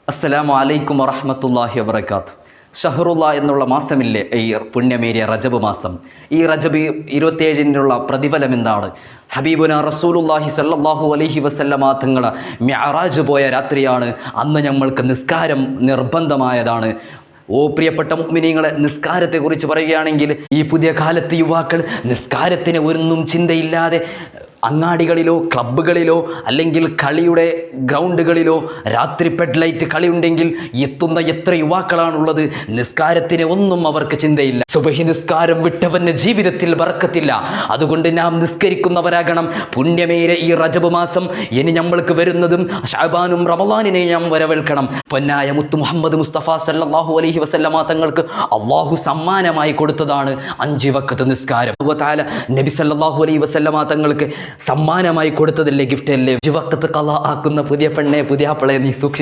അസ്സലാമു അലൈക്കും വറഹ്മത്തുള്ളാഹി വബറകാതുഹു. ഷഹറുള്ള എന്നുള്ള മാസമില്ലേ ഈ പുണ്യമേറിയ റജബ് മാസം. ഈ റജബ് 27-നുള്ള പ്രതിഫലം എന്താണ്? ഹബീബുന റസൂലുള്ളാഹി സ്വല്ലല്ലാഹു അലൈഹി വസല്ലമ തങ്ങൾ മിഅ്റാജ് പോയ രാത്രിയാണ്. അന്ന് നമ്മൾക്ക് നിസ്കാരം നിർബന്ധമായതാണ്. ഓ പ്രിയപ്പെട്ട മുഅ്മിനീങ്ങളെ, നിസ്കാരത്തെക്കുറിച്ച് പറയുകയാണെങ്കിൽ ഈ പുതിയ കാലത്ത് യുവാക്കൾ നിസ്കാരത്തിന് ഒന്നും ചിന്തയില്ലാതെ അങ്ങാടികളിലോ ക്ലബ്ബുകളിലോ അല്ലെങ്കിൽ കളിയുടെ ഗ്രൗണ്ടുകളിലോ രാത്രി പെഡ്ലൈറ്റ് കളി ഉണ്ടെങ്കിൽ എത്തുന്ന എത്ര യുവാക്കളാണുള്ളത്. നിസ്കാരത്തിന് ഒന്നും അവർക്ക് ചിന്തയില്ല. സുബഹി നിസ്കാരം വിട്ടവന് ജീവിതത്തിൽ ബർക്കത്തില്ല. അതുകൊണ്ട് നാം നിസ്കരിക്കുന്നവരാകണം. പുണ്യമേറിയ ഈ റജബ് മാസം ഇനി നമ്മൾക്ക് വരുന്നതും ശഅബാനും റമളാനിനെ നാം വരവേൽക്കണം. പൊന്നായ മുത്തു മുഹമ്മദ് മുസ്തഫ സല്ലല്ലാഹു അലൈഹി വസല്ലമ തങ്ങൾക്ക് അള്ളാഹു സമ്മാനമായി കൊടുത്തതാണ് 5 വഖ്ത് നിസ്കാരം. നബി സല്ലല്ലാഹു അലൈഹി വസല്ലമ തങ്ങൾക്ക് സമ്മാനമായി കൊടുത്തതല്ലേ, ഗിഫ്റ്റ് അല്ലേ? 5 വഖ്ത് ഖളാ ആക്കുന്ന പുതിയ പെണ്ണെ, പുതിയ ആപ്പിളെ നീ സൂക്ഷിക്കും.